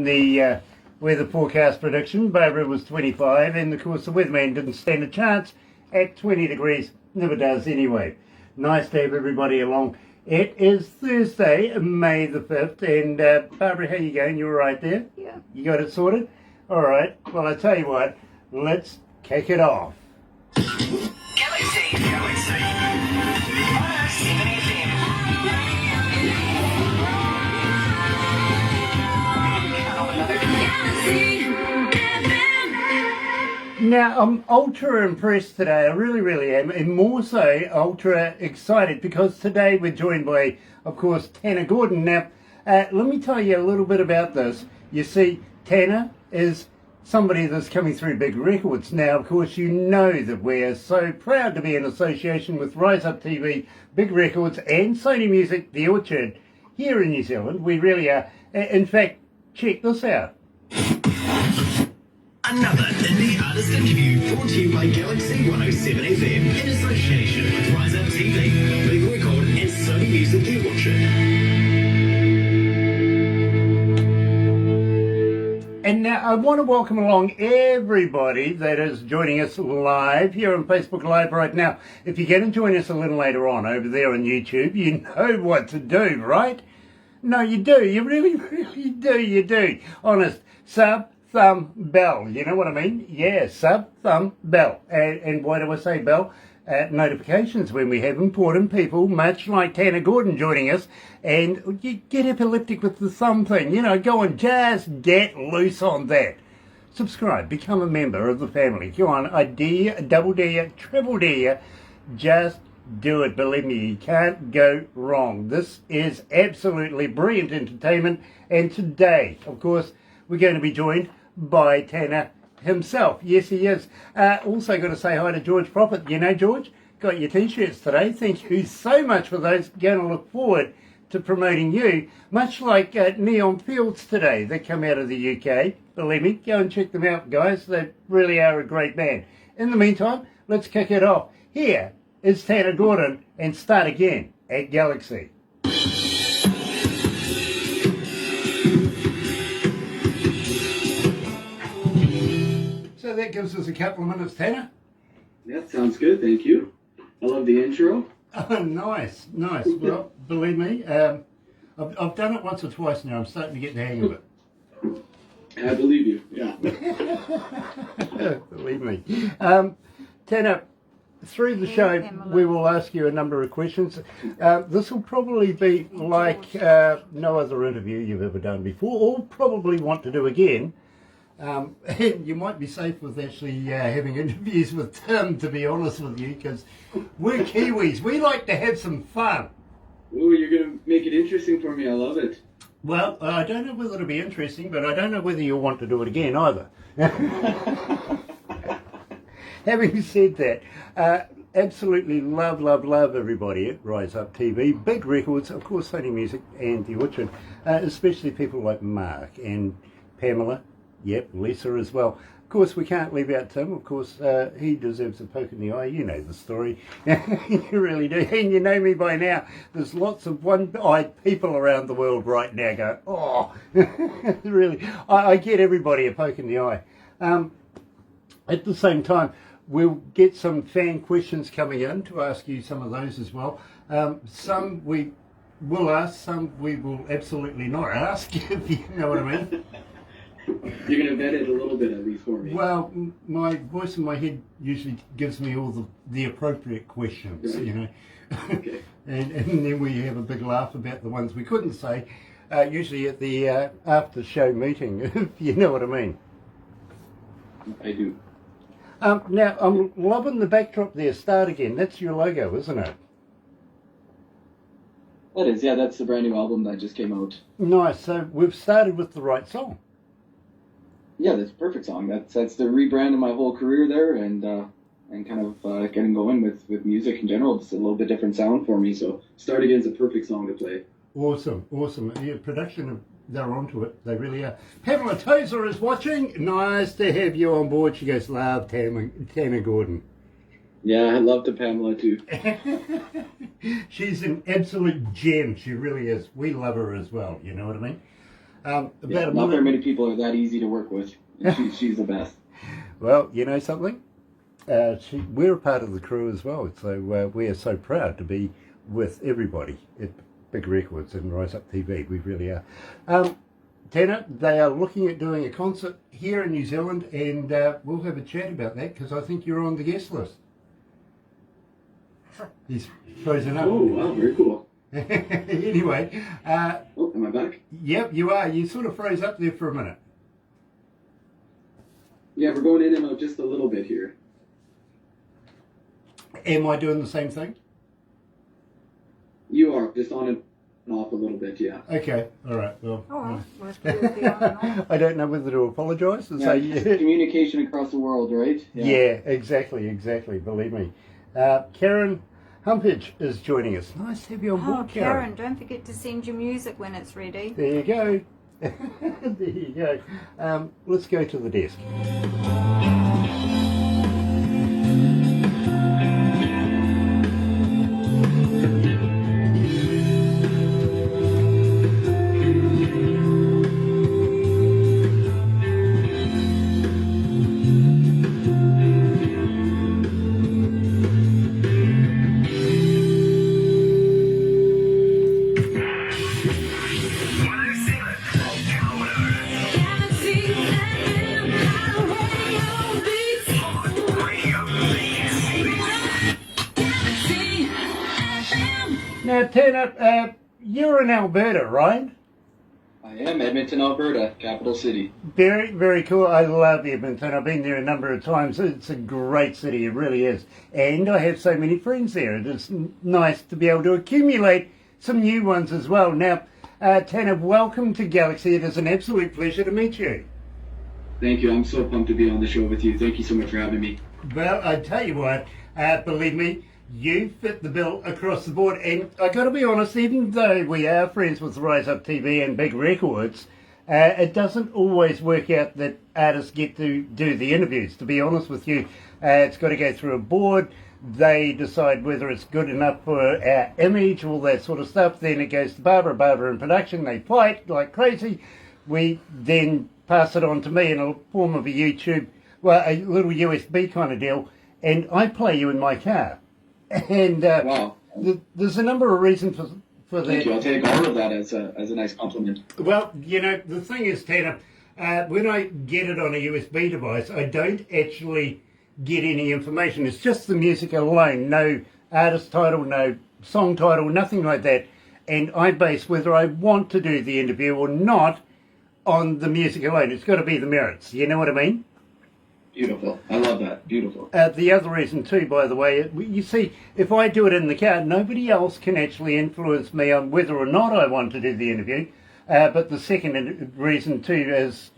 The weather forecast prediction, Barbara was 25, and of course the weatherman didn't stand a chance at 20 degrees. Never does anyway. Nice to have everybody along. It is Thursday, May the 5th, and Barbara, how you going? You all right there? Yeah. You got it sorted? All right. Well, I tell you what, let's kick it off. Galaxy 107fm. Now, I'm ultra impressed today. I really am, and more so ultra excited because today we're joined by, of course, Tanner Gordon. Now, let me tell you a little bit about this. You see, Tanner is somebody that's coming through big records. Now, of course, you know that we're so proud to be in association with Rise Up TV, Big Records, and Sony Music, The Orchard, here in New Zealand. We really are. In fact, check this out. Another indie artist interview brought to you by Galaxy 107fm in association with Rise Up TV, Big Record, and Sony Music The Orchard. And now I want to welcome along everybody that is joining us live here on Facebook Live right now. If you're going to join us a little later on over there on YouTube, you know what to do, right? No, you do. You really do. You do. Honest. Sub, thumb, bell. You know what I mean? Yeah, sub, thumb, bell. And why do I say bell? Notifications when we have important people, much like Tanner Gordon joining us, and you get epileptic with the thumb thing. You know, go on, just get loose on that. Subscribe, become a member of the family. Go on, I dare, double dare, triple dare, just do it. Believe me, you can't go wrong. This is absolutely brilliant entertainment, and today, of course, we're going to be joined by Tanner himself. Yes, he is. Also got to say hi to George Prophet. You know, George, got your t-shirts today. Thank you so much for those. Going to look forward to promoting you, much like Neon Fields today. They come out of the UK. Believe me, go and check them out, guys. They really are a great band. In the meantime, let's kick it off. Here is Tanner Gordon and Start Again at Galaxy. So that gives us a couple of minutes, Tanner. That sounds good, thank you. I love the intro. Oh, nice. Well, believe me, I've done it once or twice now. I'm starting to get the hang of it. I believe you, yeah. Believe me. Tanner, through the show, we will ask you a number of questions. This will probably be like no other interview you've ever done before, or probably want to do again. And you might be safe with actually having interviews with Tim, to be honest with you, because we're Kiwis. We like to have some fun. Ooh, you're going to make it interesting for me. I love it. Well, I don't know whether it'll be interesting, but I don't know whether you'll want to do it again either. Having said that, absolutely love everybody at Rise Up TV, Big Records, of course Sony Music and The Orchard, especially people like Mark and Pamela. Yep, Lisa as well. Of course, we can't leave out Tim. Of course, he deserves a poke in the eye. You know the story. You really do. And you know me by now. There's lots of one-eyed people around the world right now going, oh, really. I get everybody a poke in the eye. At the same time, we'll get some fan questions coming in to ask you some of those as well. Some we will ask, some we will absolutely not ask, if you know what I mean. You're going to vet it a little bit at least for me. Well, my voice in my head usually gives me all the appropriate questions, you know. Okay. and then we have a big laugh about the ones we couldn't say, usually at the after show meeting, if you know what I mean. I do. Now, I'm loving the backdrop there, Start Again. That's your logo, isn't it? That is, yeah, that's the brand new album that just came out. Nice. So we've started with the right song. Yeah, that's a perfect song. That's the rebrand of my whole career there, and kind of getting going with music in general. Just a little bit different sound for me. So Start Again is a perfect song to play. Awesome. Yeah, production, they're onto it. They really are. Pamela Tozer is watching. Nice to have you on board. She goes, love Tanner Gordon. Yeah, I love the Pamela too. She's an absolute gem. She really is. We love her as well. You know what I mean? About a not very minute. many people are that easy to work with. She's the best. Well, you know something? We're a part of the crew as well, so we are so proud to be with everybody at Big Records and Rise Up TV. We really are. Tanner, they are looking at doing a concert here in New Zealand, and we'll have a chat about that because I think you're on the guest list. He's frozen up. Oh, wow, very cool. Anyway. Oh, am I back? Yep, you are. You sort of froze up there for a minute. Yeah, we're going in and out just a little bit here. Am I doing the same thing? You are, just on and off a little bit, yeah. Okay, all right. Well, I I don't know whether to apologise and say just communication across the world, right? Yeah, exactly. Believe me. Karen Humpage is joining us. Nice to have you on board, Karen, don't forget to send your music when it's ready. There you go. There you go. Let's go to the desk. Now, Tanner, you're in Alberta, right? I am Edmonton, Alberta, capital city. Very, very cool. I love Edmonton. I've been there a number of times. It's a great city. It really is. And I have so many friends there. It is nice to be able to accumulate some new ones as well. Now, Tanner, welcome to Galaxy. It is an absolute pleasure to meet you. Thank you. I'm so pumped to be on the show with you. Thank you so much for having me. Well, I tell you what, believe me, you fit the bill across the board. And I got to be honest, even though we are friends with Rise Up TV and Big Records, it doesn't always work out that artists get to do the interviews. To be honest with you, it's got to go through a board. They decide whether it's good enough for our image, all that sort of stuff. Then it goes to Barbara in production. They fight like crazy. We then pass it on to me in a form of a YouTube, well, a little USB kind of deal, and I play you in my car. And Wow. There's a number of reasons for that. Thank you. I'll take all of that as a nice compliment. Well, you know, the thing is, Tanner, when I get it on a USB device, I don't actually get any information. It's just the music alone, no artist title, no song title, nothing like that. And I base whether I want to do the interview or not on the music alone. It's got to be the merits. You know what I mean? Beautiful. I love that. Beautiful. The other reason too, by the way, you see, if I do it in the car, nobody else can actually influence me on whether or not I want to do the interview. But the second reason too is,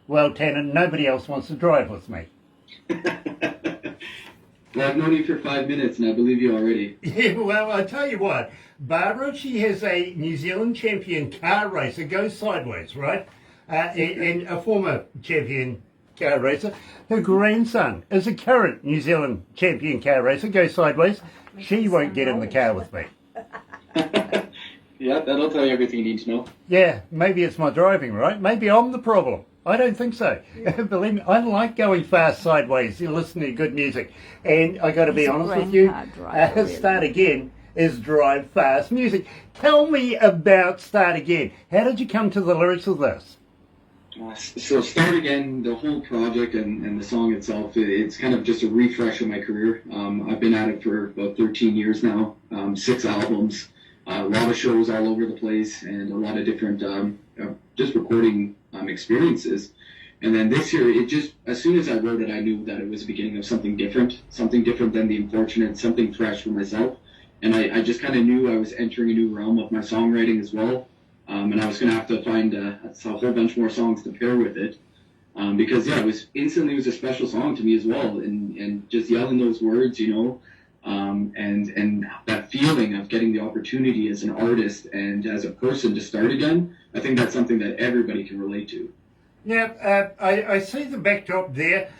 well, Tanner, nobody else wants to drive with me. Well, I've known you for 5 minutes and I believe you already. Yeah, well, I tell you what, Barbara, she has a New Zealand champion car racer, goes sideways, right? And a former champion car racer. Her grandson is a current New Zealand champion car racer, goes sideways. She won't get in the car with me. Yeah, that'll tell you everything you need to know. Yeah, maybe it's my driving, right? Maybe I'm the problem. I don't think so. Believe me, I like going fast sideways, you listen to good music. And I got to be honest with you, Start Again is drive fast music. Tell me about Start Again. How did you come to the lyrics of this? So Start Again, the whole project and the song itself, it's kind of just a refresh of my career. I've been at it for about 13 years now, 6 albums, a lot of shows all over the place, and a lot of different just recording experiences. And then this year, it just, as soon as I wrote it, I knew that it was the beginning of something different than The Unfortunate, something fresh for myself. And I just kind of knew I was entering a new realm of my songwriting as well. And I was going to have to find a whole bunch more songs to pair with it. Because, yeah, it was a special song to me as well. And just yelling those words, you know, and that feeling of getting the opportunity as an artist and as a person to start again, I think that's something that everybody can relate to. Now, I see the backdrop there.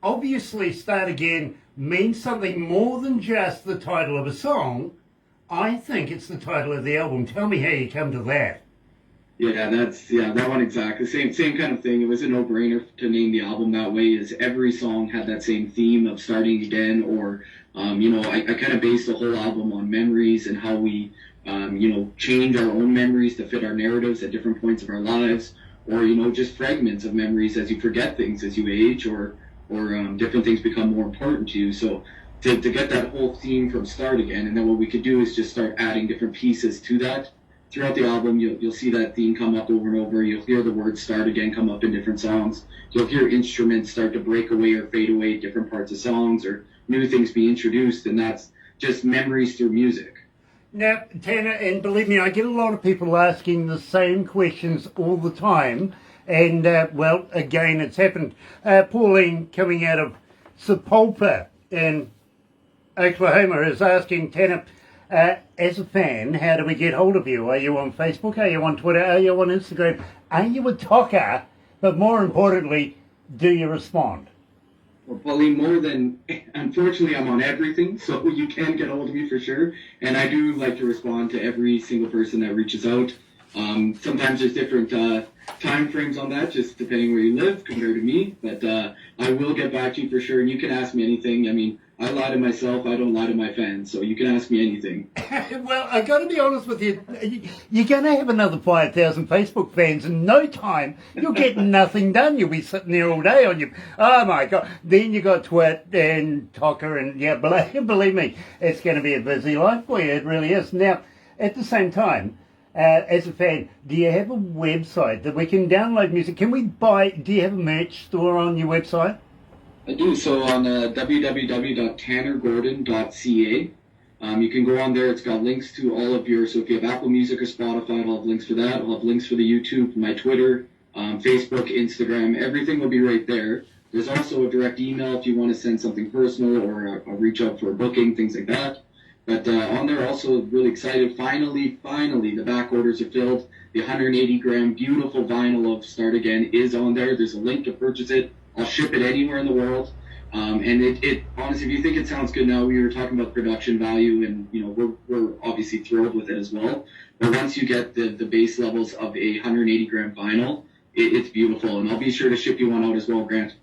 Obviously, Start Again means something more than just the title of a song. I think it's the title of the album. Tell me how you come to that. Yeah, that one exactly. Same kind of thing. It was a no-brainer to name the album that way, as every song had that same theme of starting again, or I kind of based the whole album on memories and how we change our own memories to fit our narratives at different points of our lives, or just fragments of memories as you forget things as you age, or different things become more important to you. So to get that whole theme from start again, and then what we could do is just start adding different pieces to that. Throughout the album, you'll see that theme come up over and over. You'll hear the word "start again" come up in different songs. You'll hear instruments start to break away or fade away at different parts of songs, or new things be introduced, and that's just memories through music. Now, Tanner, and believe me, I get a lot of people asking the same questions all the time. And, again, it's happened. Pauline, coming out of Sepulpa in Oklahoma, is asking, Tanner, as a fan, how do we get hold of you? Are you on Facebook? Are you on Twitter? Are you on Instagram? Are you a talker? But more importantly, do you respond? Well, Pauline, unfortunately, I'm on everything, so you can get hold of me for sure. And I do like to respond to every single person that reaches out. Sometimes there's different time frames on that, just depending where you live compared to me. But I will get back to you for sure, and you can ask me anything. I mean, I lie to myself, I don't lie to my fans, so you can ask me anything. Well, I got to be honest with you. You're going to have another 5,000 Facebook fans in no time. You'll get nothing done. You'll be sitting there all day on your... Oh, my God. Then you got Twit and Talker, and, yeah, believe me, it's going to be a busy life for you. It really is. Now, at the same time, as a fan, do you have a website that we can download music? Do you have a merch store on your website? I do. So on www.tannergordon.ca, you can go on there. It's got links to all of so if you have Apple Music or Spotify, I'll have links for that. I'll have links for the YouTube, my Twitter, Facebook, Instagram. Everything will be right there. There's also a direct email if you want to send something personal or reach out for a booking, things like that. But on there, also really excited. Finally, the back orders are filled. The 180-gram beautiful vinyl of Start Again is on there. There's a link to purchase it. I'll ship it anywhere in the world. And it honestly, if you think it sounds good now, we were talking about production value, and we're obviously thrilled with it as well. But once you get the base levels of a 180-gram vinyl, it's beautiful. And I'll be sure to ship you one out as well, Grant.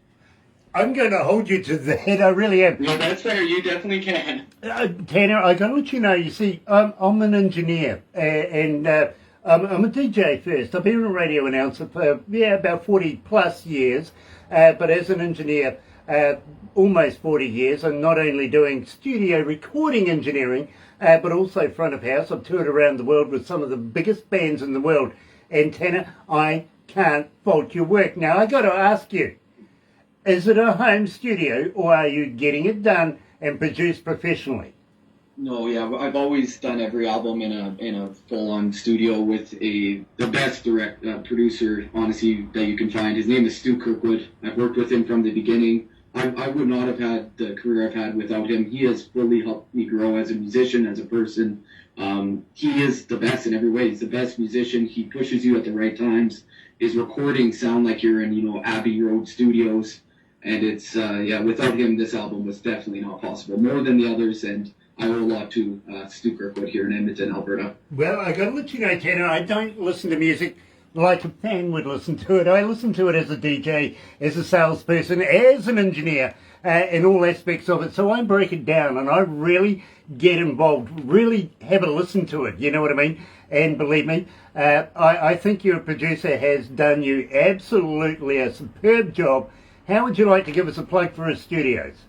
I'm going to hold you to that. I really am. No, that's fair. You definitely can. Tanner, I got to let you know, you see, I'm an engineer, and I'm a DJ first. I've been a radio announcer for, about 40 plus years, but as an engineer, almost 40 years. I'm not only doing studio recording engineering, but also front of house. I've toured around the world with some of the biggest bands in the world. And Tanner, I can't fault your work. Now, I got to ask you, is it a home studio, or are you getting it done and produced professionally? No, yeah, I've always done every album in a full-on studio with the best producer, honestly, that you can find. His name is Stu Kirkwood. I've worked with him from the beginning. I would not have had the career I've had without him. He has really helped me grow as a musician, as a person. He is the best in every way. He's the best musician. He pushes you at the right times. His recordings sound like you're in, Abbey Road Studios. And it's, without him, this album was definitely not possible. More than the others, and I owe a lot to Stu Kirkwood here in Edmonton, Alberta. Well, I got to let you know, Tanner, I don't listen to music like a fan would listen to it. I listen to it as a DJ, as a salesperson, as an engineer, in all aspects of it. So I break it down and I really get involved, really have a listen to it, you know what I mean? And believe me, I think your producer has done you absolutely a superb job. How would you like to give us a plug for his studios?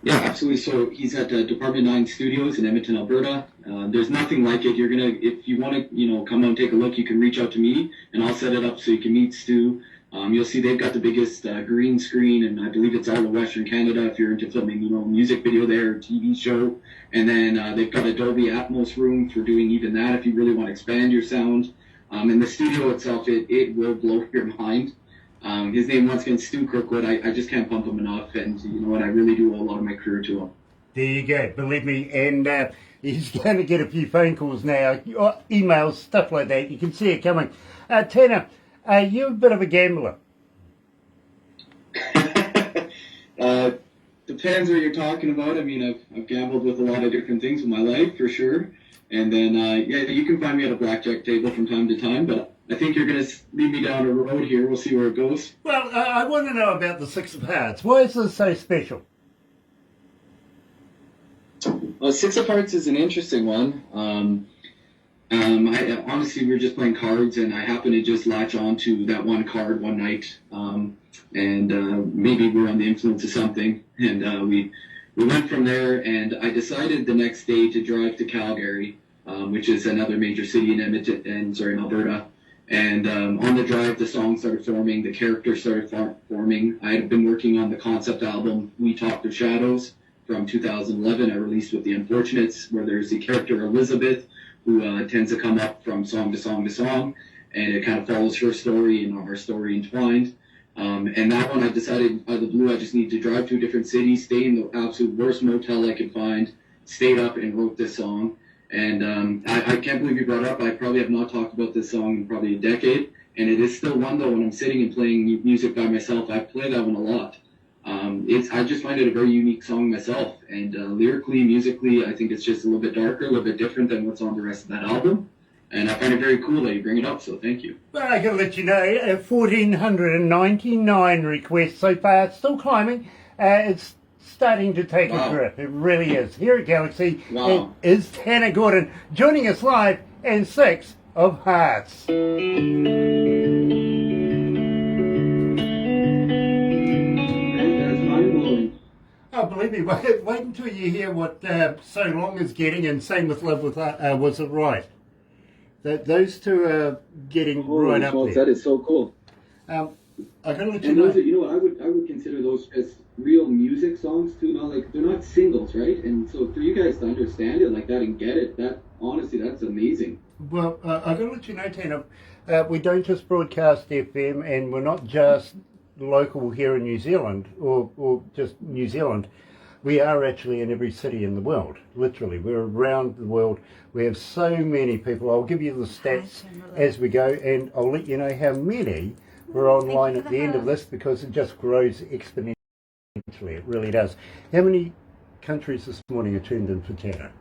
Yeah, absolutely. So he's at Department 9 Studios in Edmonton, Alberta. There's nothing like it. If you want to, come out and take a look, you can reach out to me, and I'll set it up so you can meet Stu. You'll see they've got the biggest green screen, and I believe it's all of Western Canada if you're into filming, music video there, TV show. And then they've got a Dolby Atmos room for doing even that if you really want to expand your sound. And the studio itself, it will blow your mind. His name, once again, Stu Kirkwood. I just can't pump him enough, and you know what? I really do owe a lot of my career to him. There you go, believe me, and he's going to get a few phone calls now, emails, stuff like that. You can see it coming. Tanner, you're a bit of a gambler. The depends what you're talking about. I mean, I've gambled with a lot of different things in my life, for sure. And then, yeah, you can find me at a blackjack table from time to time, but I think you're going to lead me down a road here. We'll see where it goes. Well, I want to know about the Six of Hearts. Why is this so special? Well, Six of Hearts is an interesting one. Honestly, we were just playing cards, and I happened to just latch on to that one card one night. Maybe we were on the influence of something, and we went from there, and I decided the next day to drive to Calgary, which is another major city in Alberta. And on the drive, the song started forming, the character started forming. I had been working on the concept album, We Talked of Shadows, from 2011. I released with The Unfortunates, where there's the character Elizabeth, who tends to come up from song to song to song, and it kind of follows her story and our story entwined. And that one, I decided out of the blue, I just need to drive to a different city, stay in the absolute worst motel I could find, stayed up and wrote this song. And I can't believe you brought it up. I probably have not talked about this song in probably a decade, and it is still one, though, when I'm sitting and playing music by myself. I play that one a lot. I just find it a very unique song myself, and lyrically, musically, I think it's just a little bit darker, a little bit different than what's on the rest of that album. And I find it very cool that you bring it up, so thank you. Well, I can let you know, 1,499 requests so far. It's still climbing. It's starting to take a grip. It really is. Here at Galaxy, it is Tanner Gordon joining us live in Six of Hearts. Oh, believe me, wait until you hear what So Long is getting, and same with Love with Was It Right? Those two are getting right up there. That is so cool. I gotta let you And know. those, I would consider those as real music songs too. Not like they're not singles, right? And so for you guys to understand it like that and get it, that honestly, that's amazing. Well, I gotta let you know, Tanner. We don't just broadcast FM, and we're not just local here in New Zealand or just New Zealand. We are actually in every city in the world, literally. We're around the world. We have so many people. I'll give you the stats as we go, and I'll let you know how many were online at the end of this, because it just grows exponentially. It really does. How many countries this morning are tuned in for Tanner?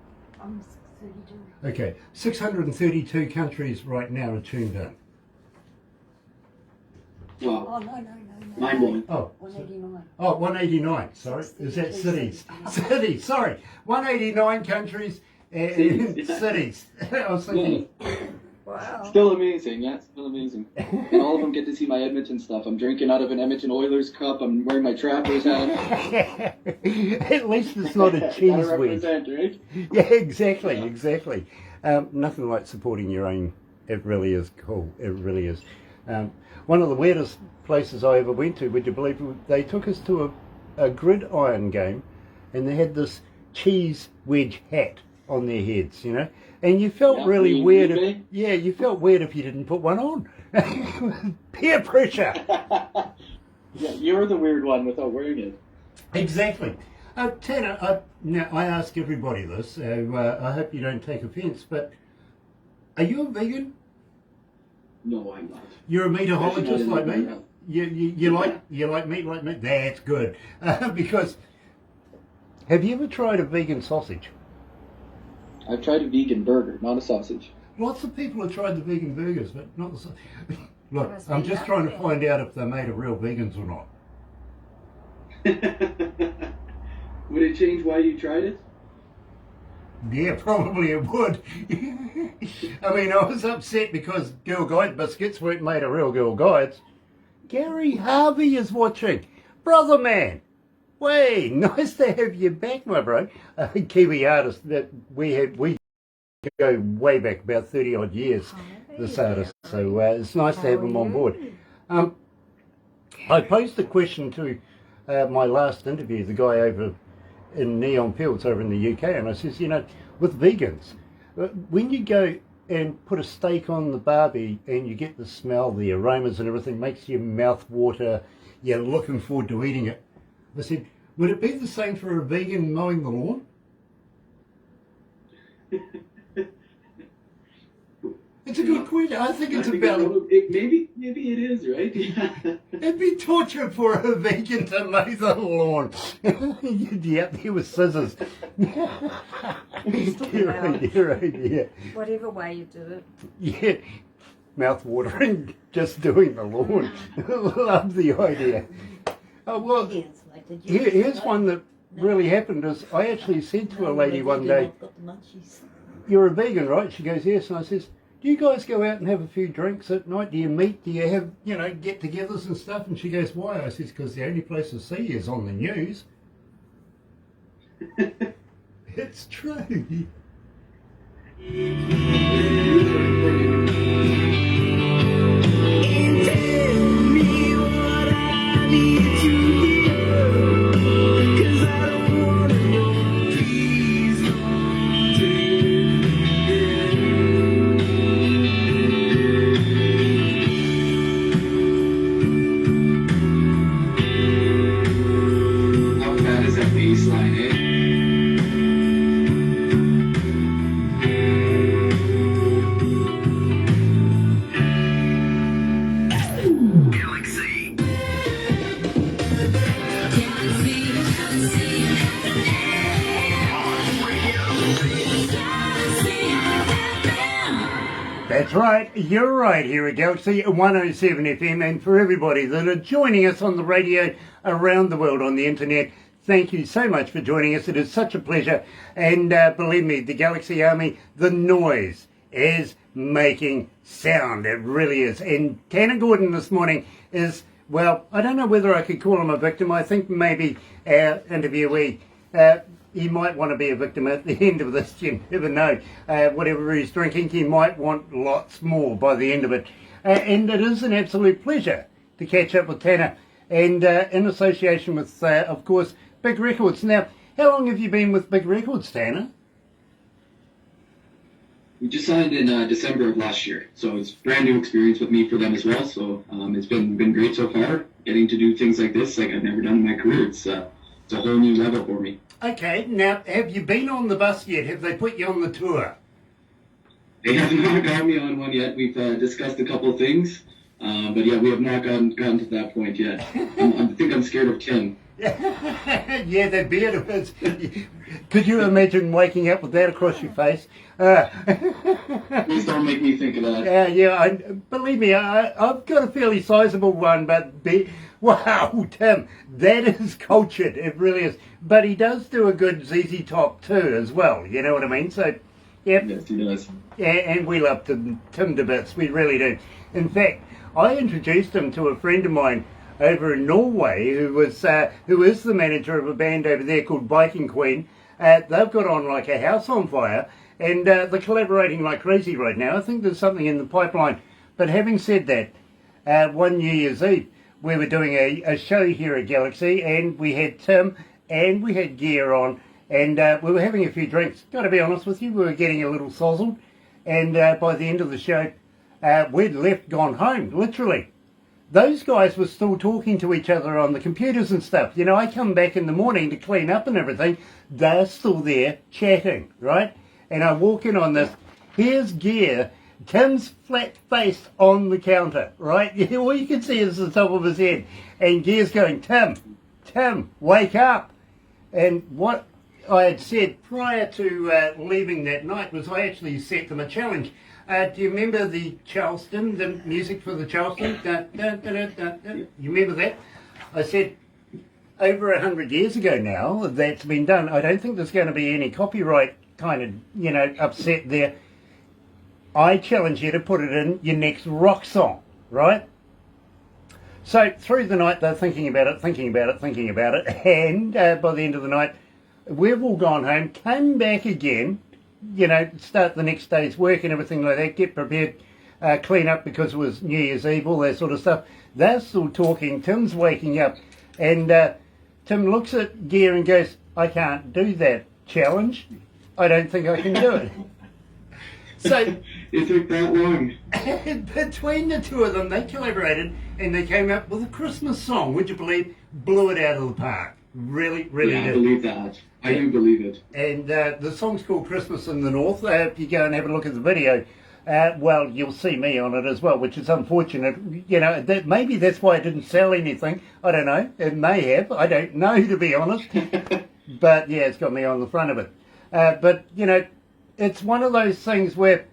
632. Okay, 632 countries right now are tuned in. Wow. Oh, no. Mind blowing. Oh, 189. Oh, 189, sorry. Is that cities? Cities, sorry. 189 countries and cities. I was thinking. Wow. Still amazing, yeah, still amazing. And all of them get to see my Edmonton stuff. I'm drinking out of an Edmonton Oilers cup. I'm wearing my Trappers hat. At least it's not a cheese wedge. Right? Yeah, exactly. Nothing like supporting your own. It really is cool. It really is. One of the weirdest places I ever went to, would you believe, they took us to a gridiron game, and they had this cheese wedge hat on their heads, and you felt really weird. You felt weird if you didn't put one on. Peer pressure. Yeah, you're the weird one without wearing it. Exactly. Tanner, now I ask everybody this, so I hope you don't take offence, but are you a vegan? No, I'm not. You're a meatologist like me? You like meat like me? That's good. Because, have you ever tried a vegan sausage? I've tried a vegan burger, not a sausage. Lots of people have tried the vegan burgers, but not the sausage. Look, I'm just trying to find out if they're made of real vegans or not. Would it change why you tried it? Yeah, probably it would. I mean, I was upset because Girl Guide biscuits weren't made of real Girl Guides. Gary Harvey is watching. Brother man. Way, nice to have you back, my bro. Kiwi artist that we go way back, about 30 odd years, this artist. So it's nice to have him on board. I posed a question to my last interview, the guy over in Neon Fields over in the UK, and I says, with vegans, when you go and put a steak on the barbie and you get the smell, the aromas and everything, makes your mouth water, you're looking forward to eating it. I said, would it be the same for a vegan mowing the lawn? It's a good question. I think it's about... Maybe it is, right? Yeah. It'd be torture for a vegan to mow the lawn. Yep, there was scissors. You're right, yeah. Whatever way you did it. Yeah, mouth watering, just doing the lawn. Love the idea. Oh, well, Yes, like, did you here's one that really happened is I actually said to a lady one day, I've got the munchies. "You're a vegan, right?" She goes, "Yes." And I says, "Do you guys go out and have a few drinks at night? Do you meet? Do you have, get-togethers and stuff?" And she goes, "Why?" I says, "Because the only place to see you is on the news." It's true. How bad is that bass line, eh? Galaxy. That's right, you're right here at Galaxy 107 FM, and for everybody that are joining us on the radio around the world on the internet, thank you so much for joining us. It is such a pleasure, and believe me, the Galaxy Army, the noise is making sound. It really is. And Tanner Gordon this morning is, well, I don't know whether I could call him a victim. I think maybe our interviewee, he might want to be a victim at the end of this. You never know. Whatever he's drinking, he might want lots more by the end of it. And it is an absolute pleasure to catch up with Tanner, and in association with, of course, Big Records. Now, how long have you been with Big Records, Tanner? We just signed in December of last year, so it's a brand new experience with me for them as well. So it's been great so far. Getting to do things like this, like I've never done in my career. It's a whole new level for me. Okay, now, have you been on the bus yet? Have they put you on the tour? They have not got me on one yet. We've discussed a couple of things, but yeah, we have not gotten to that point yet. I think I'm scared of Tim. Yeah, that beard of his. Could you imagine waking up with that across your face? Please don't make me think of that. Believe me, I've got a fairly sizable one, but wow, Tim, that is cultured. It really is. But he does do a good ZZ Top too, as well. You know what I mean? So, yep. Yes, he does. Yeah, and we love Tim to bits. We really do. In fact, I introduced him to a friend of mine over in Norway, who is the manager of a band over there called Biking Queen. They've got on like a house on fire, and they're collaborating like crazy right now. I think there's something in the pipeline. But having said that, one New Year's Eve, we were doing a show here at Galaxy, and we had Tim and we had Gear on, and we were having a few drinks. Got to be honest with you, we were getting a little sozzled, and by the end of the show, we'd gone home, literally. Those guys were still talking to each other on the computers and stuff. You know, I come back in the morning to clean up and everything. They're still there chatting, right? And I walk in on this. Here's Gear. Tim's flat face on the counter, right? All you can see is the top of his head. And Gear's going, Tim, wake up. And what I had said prior to leaving that night was I actually set them a challenge. Do you remember the Charleston, the music for the Charleston? You remember that? I said, over 100 years ago now, that's been done. I don't think there's going to be any copyright kind of, upset there. I challenge you to put it in your next rock song, right? So through the night, they're thinking about it, and by the end of the night, we've all gone home, came back again, start the next day's work and everything like that, get prepared, clean up because it was New Year's Eve, all that sort of stuff. They're still talking, Tim's waking up, and Tim looks at Gear and goes, I can't do that challenge. I don't think I can do it. So it took that long. Between the two of them, they collaborated and they came up with a Christmas song. Would you believe? Blew it out of the park. Really Yeah, did. I believe that. I do believe it. And the song's called Christmas in the North. If you go and have a look at the video, Well, you'll see me on it as well, which is unfortunate. You know, maybe that's why it didn't sell anything. I don't know. It may have. I don't know, to be honest. But yeah, it's got me on the front of it. But, you know, it's one of those things where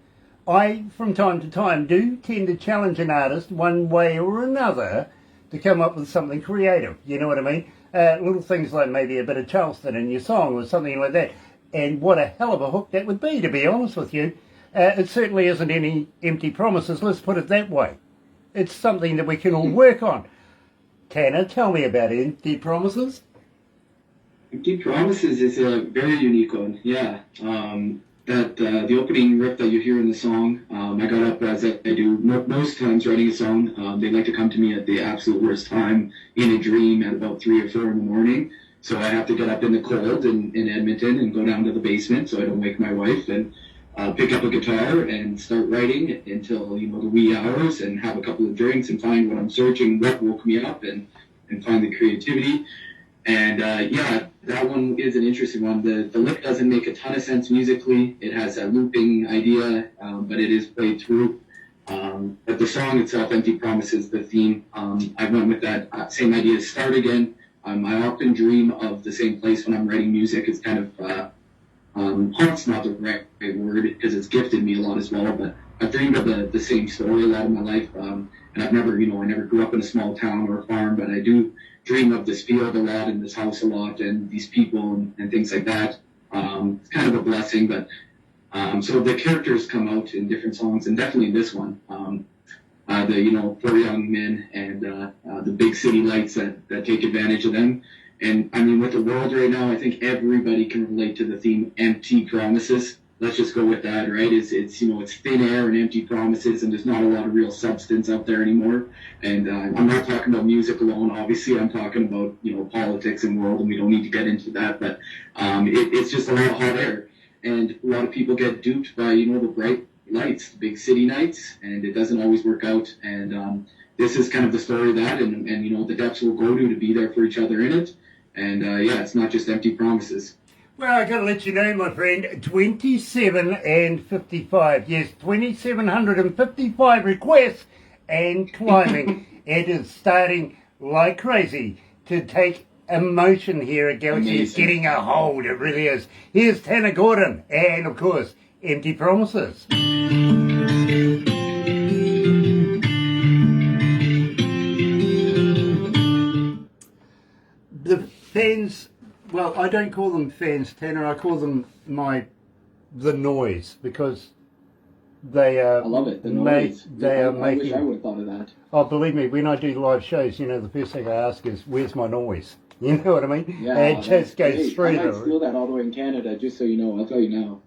I, from time to time, do tend to challenge an artist one way or another to come up with something creative. You know what I mean? Little things like maybe a bit of Charleston in your song or something like that. And what a hell of a hook that would be, to be honest with you. It certainly isn't any empty promises, let's put it that way. It's something that we can all work on. Tanner, tell me about Empty Promises. Empty Promises is a very unique one, yeah. The opening riff that you hear in the song, I got up as I do most times writing a song. They like to come to me at the absolute worst time in a dream at about 3 or 4 in the morning. So I have to get up in the cold in Edmonton and go down to the basement so I don't wake my wife and pick up a guitar and start writing until, you know, the wee hours and have a couple of drinks and find what I'm searching, what woke me up, and find the creativity. And yeah, that one is an interesting one. The lick doesn't make a ton of sense musically. It has a looping idea, but it is played through. But the song itself, Empty Promises, the theme, I went with that same idea, start again. I often dream of the same place when I'm writing music. It's kind of, haunts not the right word because it's gifted me a lot as well, but I've dreamed of the same story a lot of my life. And I've never, you know, I never grew up in a small town or a farm, but I do dream of this field a lot and this house a lot and these people and things like that. It's kind of a blessing, but so the characters come out in different songs, and definitely this one. The, you know, 4 young men and the big city lights that take advantage of them. And I mean, with the world right now, I think everybody can relate to the theme empty promises. Let's just go with that, right? It's you know, it's thin air and empty promises, and there's not a lot of real substance out there anymore. And I'm not talking about music alone, obviously. I'm talking about, you know, politics and world, and we don't need to get into that. But it's just a lot of hot air, and a lot of people get duped by, you know, the bright lights, the big city nights, and it doesn't always work out. And this is kind of the story of that, and you know, the depths we'll go to be there for each other in it. And yeah, it's not just empty promises. Well, I got to let you know, my friend, 27 and 55. Yes, 2,755 requests and climbing. It is starting like crazy to take emotion here at Galaxy. Amazing. It's getting a hold, it really is. Here's Tanner Gordon and, of course, Empty Promises. The fans, well, I don't call them fans, Tanner. I call them the noise, because they are. I love it. The noise. They are I making. wish I would have thought of that. Oh, believe me, when I do live shows, you know, the first thing I ask is, "Where's my noise?" You know what I mean? Yeah, it just goes hey, straight I might over. steal that all the way in Canada, just so you know. I'll tell you now.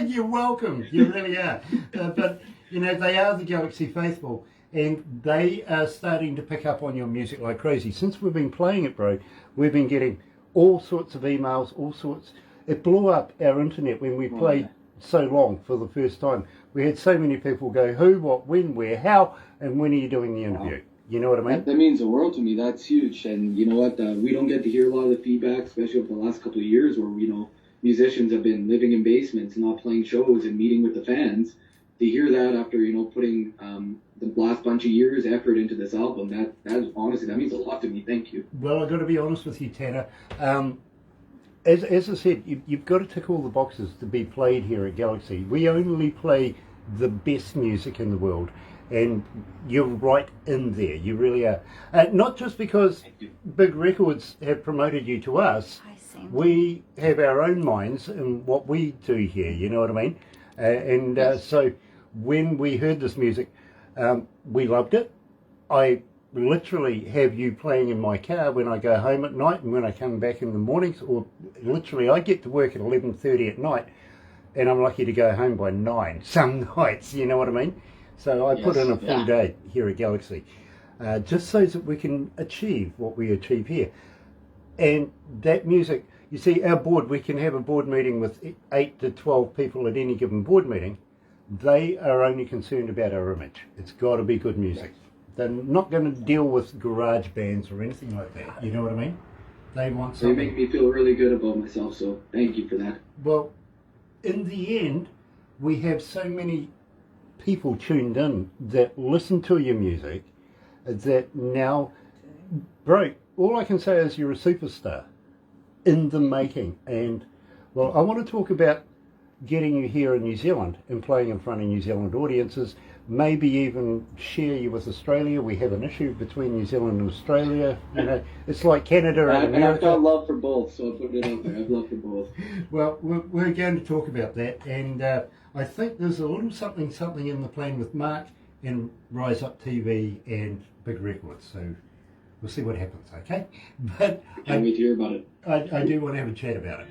You're welcome. You really are. But you know, they are the Galaxy faithful, and they are starting to pick up on your music like crazy. Since we've been playing it, bro, we've been getting all sorts of emails, all sorts. It blew up our internet when we played so long for the first time. We had so many people go, who, what, when, where, how, and when are you doing the interview? Wow. You know what I mean? That means the world to me. That's huge. And you know what? We don't get to hear a lot of the feedback, especially over the last couple of years where, you know, musicians have been living in basements and not playing shows and meeting with the fans. To hear that after, you know, putting the last bunch of years effort into this album, that honestly, that means a lot to me. Thank you. Well, I've got to be honest with you, Tanner. As I said, you've got to tick all the boxes to be played here at Galaxy. We only play the best music in the world, and you're right in there. You really are. Not just because big records have promoted you to us. We have our own minds in what we do here. You know what I mean? Yes. So when we heard this music, we loved it. I literally have you playing in my car when I go home at night and when I come back in the mornings, or literally I get to work at 11:30 at night and I'm lucky to go home by 9 some nights, you know what I mean? So I put in a full day here at Galaxy, just so that we can achieve what we achieve here. And that music, you see, our board, we can have a board meeting with 8 to 12 people at any given board meeting. They are only concerned about our image. It's got to be good music. They're not going to deal with garage bands or anything like that. You know what I mean? They want something. They make me feel really good about myself, so thank you for that. Well, in the end, we have so many people tuned in that listen to your music that now, bro, all I can say is you're a superstar in the making. And, well, I want to talk about getting you here in New Zealand and playing in front of New Zealand audiences, maybe even share you with Australia. We have an issue between New Zealand and Australia. You know, it's like Canada and And I've America. got love for both, so I put it out there. I've love for both. Well, we're going to talk about that, and I think there's a little something in the plan with Mark and Rise Up TV and Big Records, so we'll see what happens, okay? But Can't wait to hear about it. I do want to have a chat about it.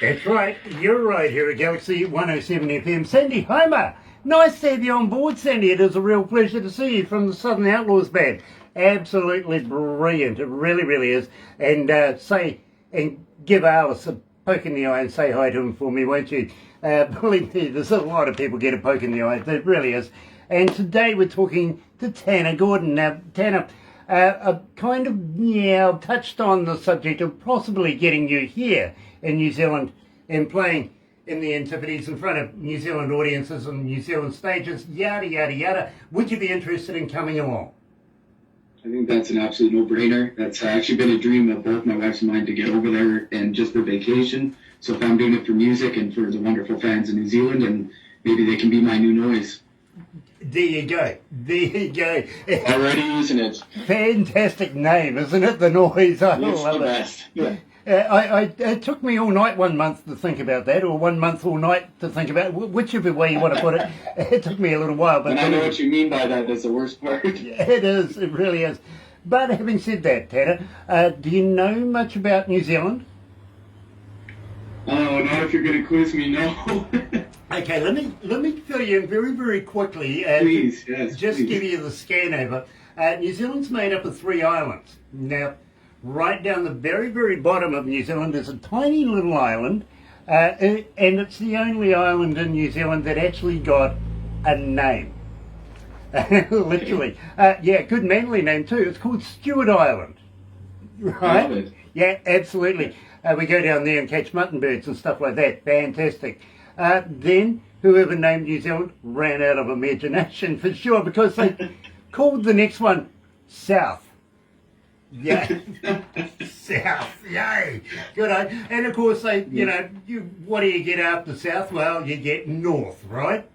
That's right, you're right here at Galaxy 107 FM. Sandy Homer, nice to have you on board, Sandy. It is a real pleasure to see you from the Southern Outlaws Band. Absolutely brilliant, it really, really is. And give Alice a poke in the eye and say hi to him for me, won't you? Believe me, there's a lot of people get a poke in the eye, it really is. And today we're talking to Tanner Gordon. Now, Tanner, I've touched on the subject of possibly getting you here in New Zealand and playing in the Antipodes in front of New Zealand audiences and New Zealand stages, yada, yada, yada. Would you be interested in coming along? I think that's an absolute no-brainer. That's actually been a dream of both my wife's and mine to get over there and just for vacation. So if I'm doing it for music and for the wonderful fans in New Zealand, and maybe they can be my new noise. There you go. There you go. Already using it. Fantastic name, isn't it? The Noise. I It's love the it. best. Yeah. It took me all night 1 month to think about that, or 1 month all night to think about it, whichever way you want to put it. It took me a little while. But And I know what you mean by that. That's the worst part. it is. It really is. But having said that, Tanner, do you know much about New Zealand? Oh, not if you're going to quiz me, no. Okay, let me fill you in very, very quickly. Please, yes, Just please. give you the scan over. New Zealand's made up of 3 islands. Now, right down the very, very bottom of New Zealand is a tiny little island, and it's the only island in New Zealand that actually got a name. Literally. Yeah, good manly name too. It's called Stewart Island. Right? Love it. Yeah, absolutely. We go down there and catch mutton birds and stuff like that. Fantastic. Then, whoever named New Zealand ran out of imagination for sure, because they called the next one South. Yeah, South, yay, good on. And of course they, what do you get after South? Well, you get North, right?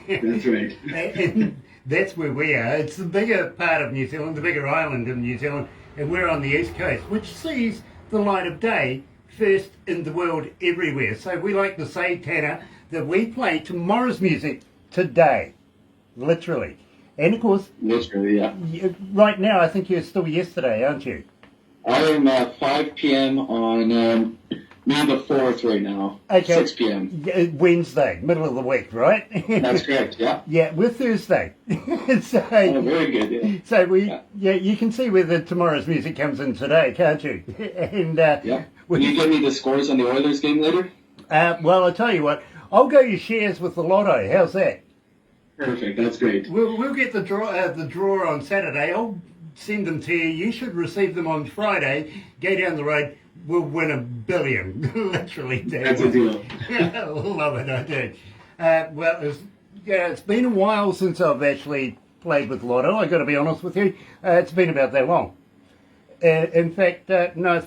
That's right. And that's where we are. It's the bigger part of New Zealand, the bigger island in New Zealand, and we're on the east coast, which sees the light of day first in the world everywhere. So we like to say, Tanner, that we play tomorrow's music today, literally. And of course, Literally, yeah. right now, I think you're still yesterday, aren't you? I am at 5 p.m. on May the 4th right now. Okay. 6 p.m. Wednesday, middle of the week, right? That's correct, yeah. Yeah, we're Thursday. So, Oh, very good, yeah. so you can see where the tomorrow's music comes in today, can't you? And Yeah. Will you give me the scores on the Oilers game later? well, I'll tell you what, I'll go your shares with the lotto. How's that? Perfect, that's great. We'll get the draw on Saturday. I'll send them to you. You should receive them on Friday. Go down the road. We'll win $1 billion. Literally. That's a deal. Love it, I do. Well, it's been a while since I've actually played with lotto. I got to be honest with you. It's been about that long. In fact, no.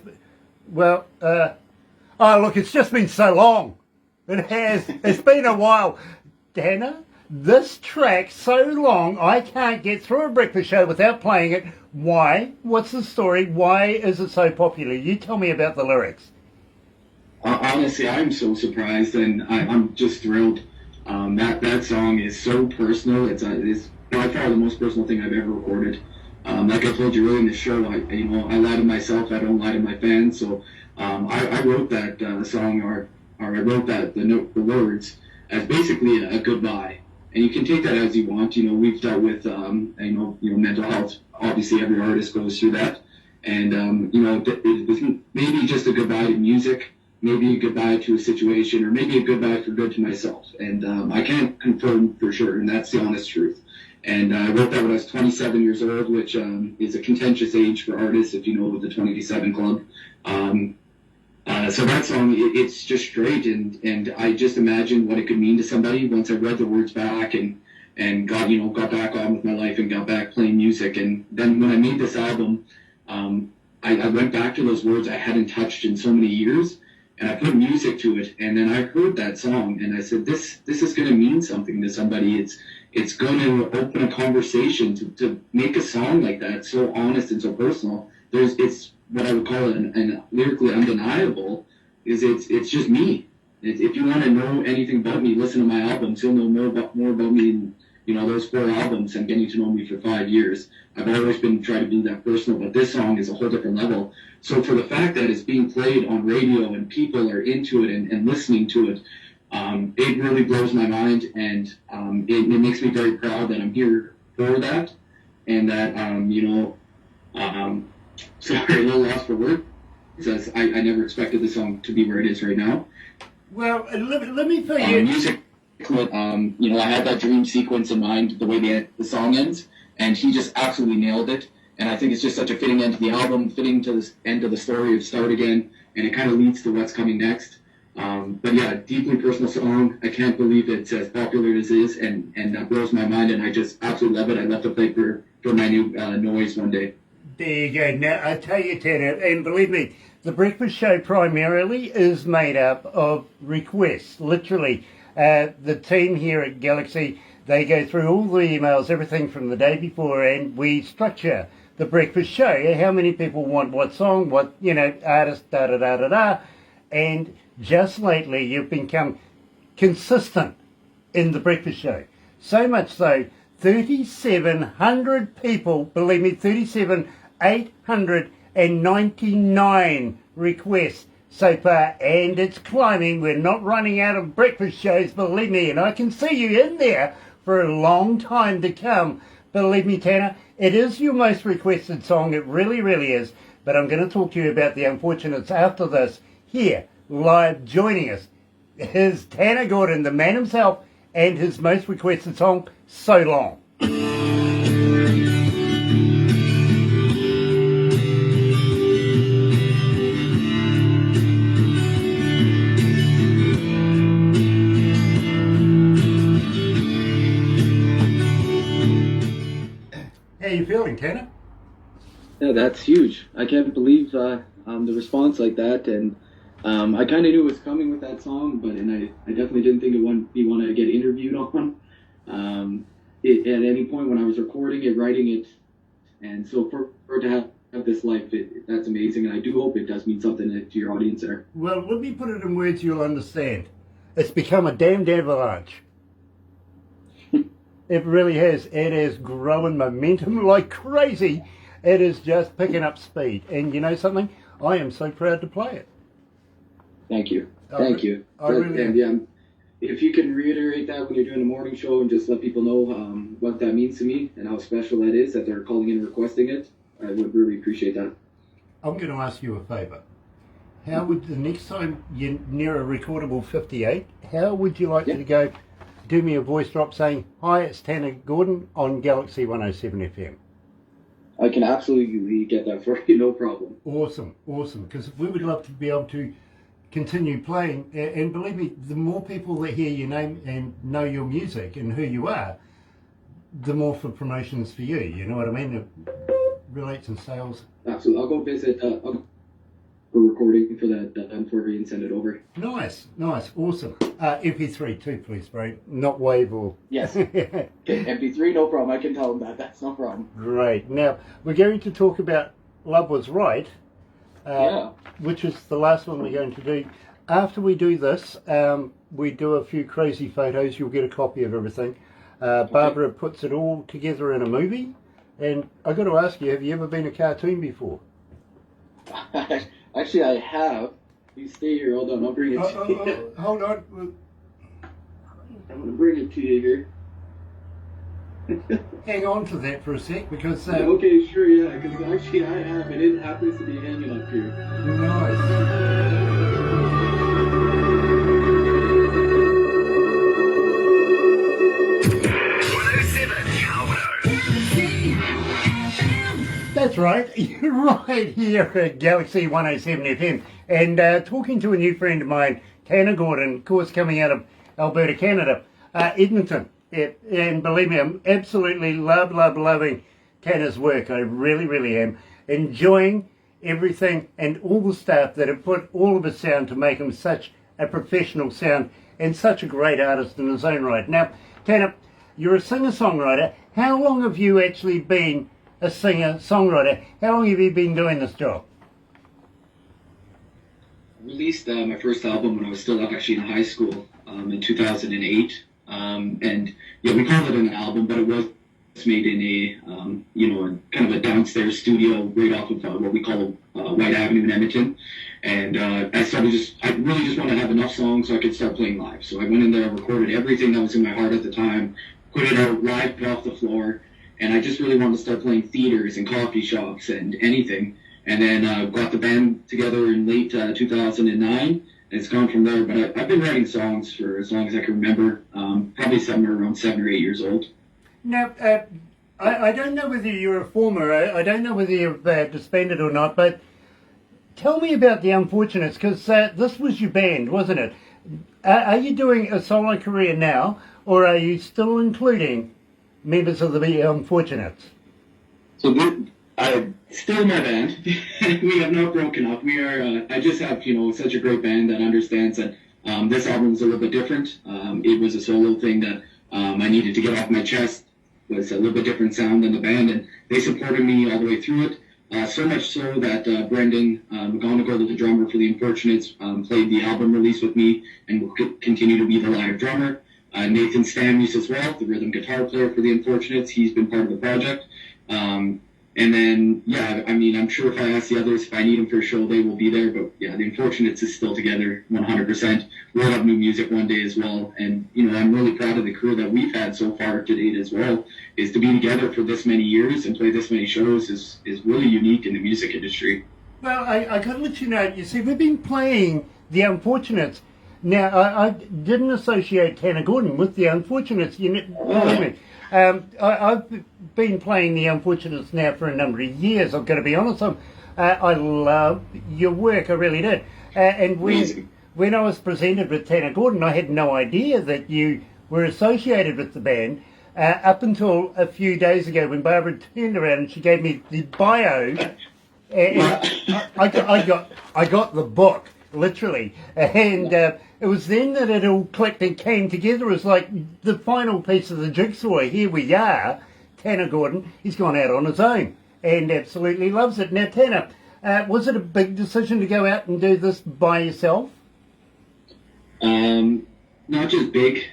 Oh look, it's just been so long. It has. It's been a while, Dana. This track so long, I can't get through a breakfast show without playing it. Why? What's the story? Why is it so popular? You tell me about the lyrics. Honestly, I'm so surprised, and I'm just thrilled. That song is so personal. It's by far the most personal thing I've ever recorded. Like I told you earlier in the show, I lie to myself, I don't lie to my fans. So I wrote that song, or I wrote the words as basically a goodbye. And you can take that as you want. We've dealt with mental health. Obviously, every artist goes through that. And it was maybe just a goodbye to music, maybe a goodbye to a situation, or maybe a goodbye for good to myself. And I can't confirm for sure, and that's the honest truth. And I wrote that when I was 27 years old, which is a contentious age for artists, if you know the 27 Club. So that song, it's just great, and I just imagined what it could mean to somebody once I read the words back and got back on with my life and got back playing music. And then when I made this album, I went back to those words I hadn't touched in so many years, and I put music to it. And then I heard that song, and I said, this is going to mean something to somebody. It's going to open a conversation to make a song like that, so honest and so personal. It's what I would call an lyrically undeniable. It's just me. If you want to know anything about me, listen to my albums. You'll know more about me in those 4 albums and getting to know me for 5 years. I've always been trying to be that personal, but this song is a whole different level. So for the fact that it's being played on radio and people are into it and listening to it, it really blows my mind, and it makes me very proud that I'm here for that, and that sorry, a little lost for words, because I never expected this song to be where it is right now. Well, let me tell you. Music, I had that dream sequence in mind, the way the song ends, and he just absolutely nailed it. And I think it's just such a fitting end to the album, fitting to the end of the story of Start Again, and it kind of leads to what's coming next. But yeah, deeply personal song. I can't believe it's as popular as it is, and that blows my mind, and I just absolutely love it. I'd love to play for my new noise one day. There you go. Now, I tell you, Tanner, and believe me, the breakfast show primarily is made up of requests. Literally, the team here at Galaxy, they go through all the emails, everything from the day before, and we structure the breakfast show. How many people want what song, what, artist, da-da-da-da-da. And just lately, you've become consistent in the breakfast show. So much so, 3,700 people, believe me, 3,899 requests so far, and it's climbing. We're not running out of breakfast shows, believe me, and I can see you in there for a long time to come. Believe me, Tanner, it is your most requested song. It really, really is. But I'm going to talk to you about the unfortunates after this. Here, live, joining us, is Tanner Gordon, the man himself, and his most requested song, So Long. How you feeling, Tanner? Yeah, that's huge. I can't believe the response like that, and I kind of knew it was coming with that song, but I definitely didn't think it would be one to get interviewed on. At any point when I was recording it, writing it, and so for it to have this life, that's amazing, and I do hope it does mean something to your audience there. Well, let me put it in words you'll understand. It's become a damned avalanche. It really has. It is growing momentum like crazy. It is just picking up speed. And you know something? I am so proud to play it. Thank you. Thank you. And yeah, if you can reiterate that when you're doing the morning show and just let people know what that means to me and how special that is that they're calling in and requesting it, I would really appreciate that. I'm going to ask you a favour. How would the next time you're near a recordable 58, how would you like to go do me a voice drop saying, "Hi, it's Tanner Gordon on Galaxy 107 FM. I can absolutely get that for you, no problem. Awesome, because we would love to be able to continue playing, and believe me, the more people that hear your name and know your music and who you are, the more for promotions for you, you know what I mean? It relates in sales. Absolutely. I'll go visit for recording for that for you and send it over. Nice, awesome. MP3 too, please, bro. Not Wave or... Yes. Okay, MP3, no problem. I can tell them that's no problem. Great. Now, we're going to talk about Love Was Right, which is the last one we're going to do. After we do this, we do a few crazy photos. You'll get a copy of everything. Barbara puts it all together in a movie, And I got to ask you, have you ever been a cartoon before? Actually, I have. You stay here. Hold on. I'll bring it to you. Hold on. I'm going to bring it to you here. Hang on to that for a sec, because... Okay, sure, yeah, because actually I have, and it happens to be hanging up here. Nice. That's right, you're right here at Galaxy 107 FM. And talking to a new friend of mine, Tanner Gordon, of course coming out of Alberta, Canada, Edmonton. And believe me, I'm absolutely loving Tanner's work. I really am. Enjoying everything and all the staff that have put all of his sound to make him such a professional sound and such a great artist in his own right. Now, Tanner, you're a singer-songwriter. How long have you actually been a singer-songwriter? How long have you been doing this job? I released my first album when I was still actually in high school in 2008. And yeah, we called it an album, but it was made in a kind of a downstairs studio right off of what we call White Avenue in Edmonton. And I really just wanted to have enough songs so I could start playing live. So I went in there, recorded everything that was in my heart at the time, put it out live, put off the floor, and I just really wanted to start playing theaters and coffee shops and anything. And then got the band together in late 2009. It's gone from there, but I've been writing songs for as long as I can remember, probably somewhere around 7 or 8 years old. Now, I don't know whether you're a former, I don't know whether you've disbanded or not, but tell me about The Unfortunates, because this was your band, wasn't it? Are you doing a solo career now, or are you still including members of The Unfortunates? So still my band. We have not broken up. We are. I just have such a great band that understands that this album is a little bit different. It was a solo thing that I needed to get off my chest. It was a little bit different sound than the band, and they supported me all the way through it. So much so that Brendan McGonigal, the drummer for The Unfortunates, played the album release with me and will continue to be the live drummer. Nathan Stamuse as well, the rhythm guitar player for The Unfortunates. He's been part of the project. And then, yeah, I mean, I'm sure if I ask the others if I need them for a show, they will be there. But yeah, The Unfortunates is still together 100%. We'll have new music one day as well. And, I'm really proud of the crew that we've had so far to date as well. Is to be together for this many years and play this many shows is really unique in the music industry. Well, I got to let you know, you see, we've been playing The Unfortunates. Now, I didn't associate Tanner Gordon with The Unfortunates. Believe me. I've been playing The Unfortunates now for a number of years, I've got to be honest. I love your work, I really did. And when I was presented with Tanner Gordon, I had no idea that you were associated with the band up until a few days ago when Barbara turned around and she gave me the bio. And I got the book, literally. And it was then that it all clicked and came together as like the final piece of the jigsaw. Here we are, Tanner Gordon. He's gone out on his own and absolutely loves it. Now, Tanner, was it a big decision to go out and do this by yourself? Not just big.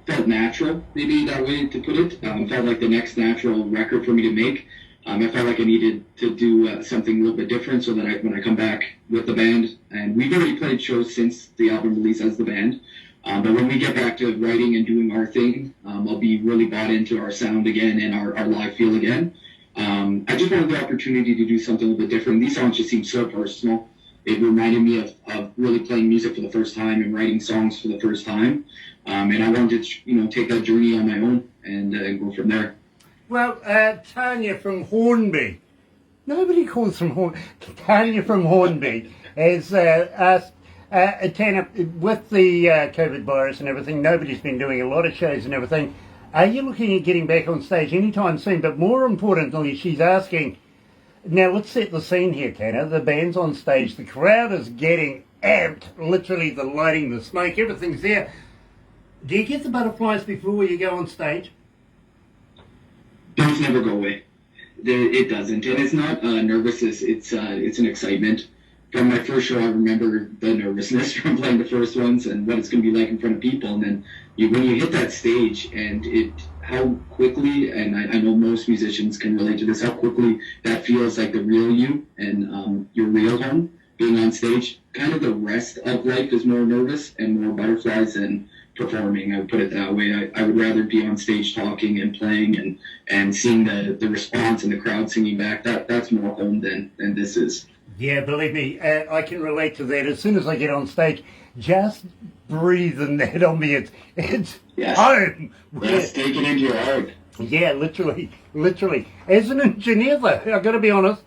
Felt natural, maybe that way to put it. Felt like the next natural record for me to make. I felt like I needed to do something a little bit different so that when I come back with the band, and we've already played shows since the album release as the band, but when we get back to writing and doing our thing, I'll be really bought into our sound again and our live feel again. I just wanted the opportunity to do something a little bit different. These songs just seem so personal. It reminded me of really playing music for the first time and writing songs for the first time. And I wanted to, take that journey on my own and go from there. Well, Tanya from Hornby, nobody calls from Hornby, Tanya from Hornby has asked, Tanya, with the COVID virus and everything, nobody's been doing a lot of shows and everything. Are you looking at getting back on stage anytime soon? But more importantly, she's asking, now let's set the scene here, Tanya. The band's on stage, the crowd is getting amped, literally the lighting, the smoke, everything's there. Do you get the butterflies before you go on stage? Those never go away. It doesn't, and it's not nervousness. It's an excitement. From my first show, I remember the nervousness from playing the first ones and what it's going to be like in front of people. And then when you hit that stage, and how quickly, and I know most musicians can relate to this, how quickly that feels like the real you and your real home. Being on stage, kind of the rest of life is more nervous and more butterflies than performing. I would put it that way. I would rather be on stage talking and playing and seeing the response and the crowd singing back. That's more home than this is. Yeah, believe me, I can relate to that. As soon as I get on stage, just breathing that on me, it's Yes. home. Yes, take it into your heart. Yeah, literally. As an engineer, though, I've got to be honest,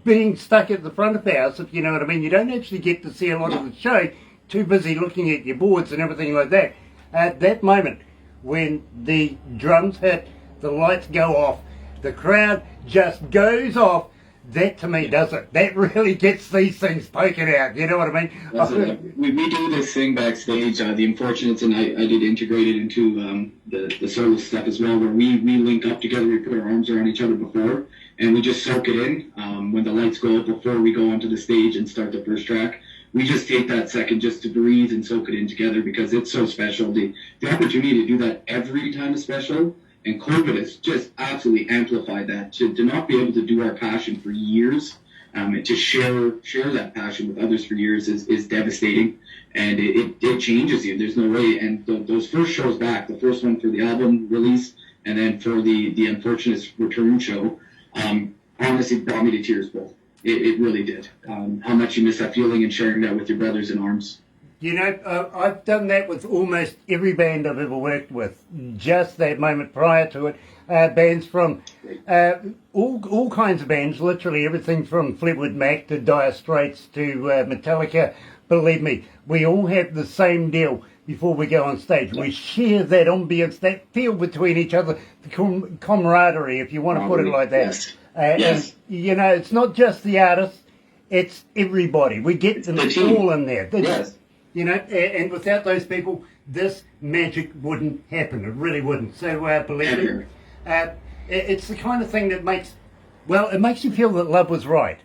being stuck at the front of the house, if you know what I mean, you don't actually get to see a lot of the show, too busy looking at your boards and everything like that. At that moment, when the drums hit, the lights go off, the crowd just goes off, that to me does it. That really gets these things poking out, you know what I mean? We do this thing backstage, the Unfortunates, and I did integrate it into the solo stuff as well, where we link up together, we put our arms around each other before, and we just soak it in. When the lights go up before we go onto the stage and start the first track, we just take that second just to breathe and soak it in together because it's so special. The opportunity to do that every time is special, and COVID has just absolutely amplified that. To not be able to do our passion for years, and to share that passion with others for years is devastating, and it changes you. There's no way. And those first shows back, the first one for the album release, and then for the Unfortunates return show, honestly brought me to tears both. It really did. How much you miss that feeling and sharing that with your brothers in arms. You know, I've done that with almost every band I've ever worked with. Just that moment prior to it, bands from all kinds of bands, literally everything from Fleetwood Mac to Dire Straits to Metallica. Believe me, we all have the same deal before we go on stage. We share that ambience, that feel between each other, the camaraderie, if you want to put it like that. Yes. Yes. And, you know, it's not just the artists, it's everybody. We get them all in there. Yes. You know, and without those people, this magic wouldn't happen. It really wouldn't. So, believe me, it's the kind of thing that makes you feel that love was right.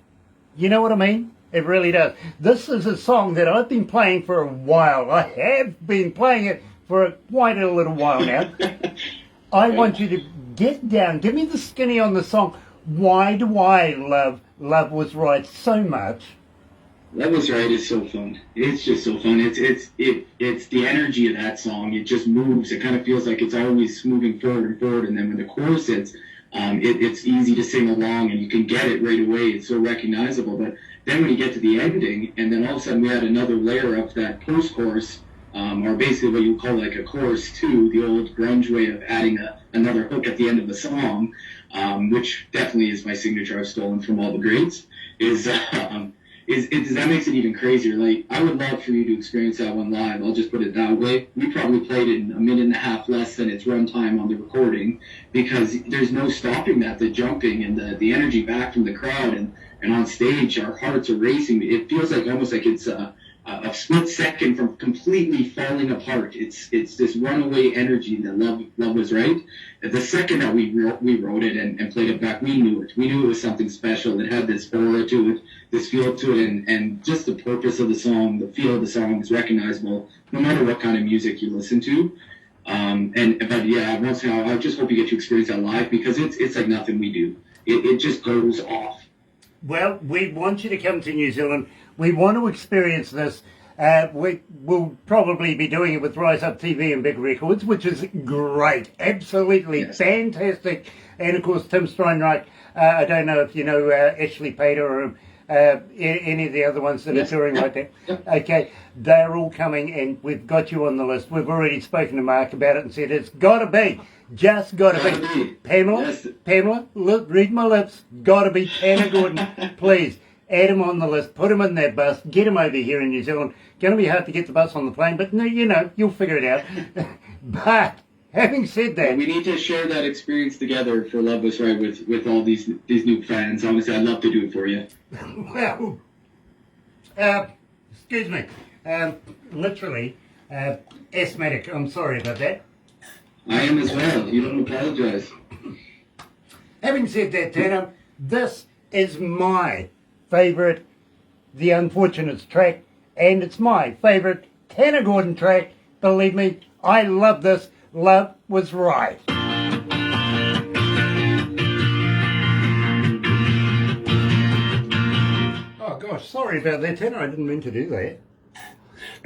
You know what I mean? It really does. This is a song that I've been playing for a while. I have been playing it for quite a little while now. I want you to get down. Give me the skinny on the song. Why do I love Love Was Right so much? Love Was Right is so fun. It's just so fun. It's the energy of that song. It just moves. It kind of feels like it's always moving forward and forward. And then when the chorus hits, it's easy to sing along and you can get it right away. It's so recognizable. But then when you get to the ending, and then all of a sudden we had another layer of that post-chorus, or basically what you would call like a chorus two, the old grunge way of adding another hook at the end of the song, which definitely is my signature. I've stolen from all the greats. That makes it even crazier. Like, I would love for you to experience that one live. I'll just put it that way. We probably played it in a minute and a half less than its runtime on the recording because there's no stopping that. The jumping and the energy back from the crowd and on stage, our hearts are racing. It feels like almost like it's a split second from completely falling apart. It's this runaway energy that love was right. The second that we wrote it and played it back, we knew it. We knew it was something special. It had this aura to it, this feel to it, and just the purpose of the song, the feel of the song is recognizable no matter what kind of music you listen to. But yeah, once in a while, I just hope you get to experience that live because it's like nothing we do. It just goes off. Well, we want you to come to New Zealand. We want to experience this. We will probably be doing it with Rise Up TV and Big Records, which is great. Absolutely fantastic. And, of course, Tim Steinreich. I don't know if you know Ashley Pater or any of the other ones that are touring right there. Okay, they're all coming, and we've got you on the list. We've already spoken to Mark about it and said it's got to be. Just got to be. Pamela, look, read my lips. Got to be Tanner Gordon. Please, add him on the list. Put him in that bus. Get him over here in New Zealand. Going to be hard to get the bus on the plane, but no, you know, you'll figure it out. But having said that, we need to share that experience together for Love Was Right with all these new fans. Honestly, I'd love to do it for you. Well, excuse me. Literally, asthmatic. I'm sorry about that. I am as well. You don't apologize. Having said that, Tanner, this is my favourite The Unfortunates track, and it's my favourite Tanner Gordon track. Believe me, I love this Love was right. Oh gosh, sorry about that, Tanner. I didn't mean to do that.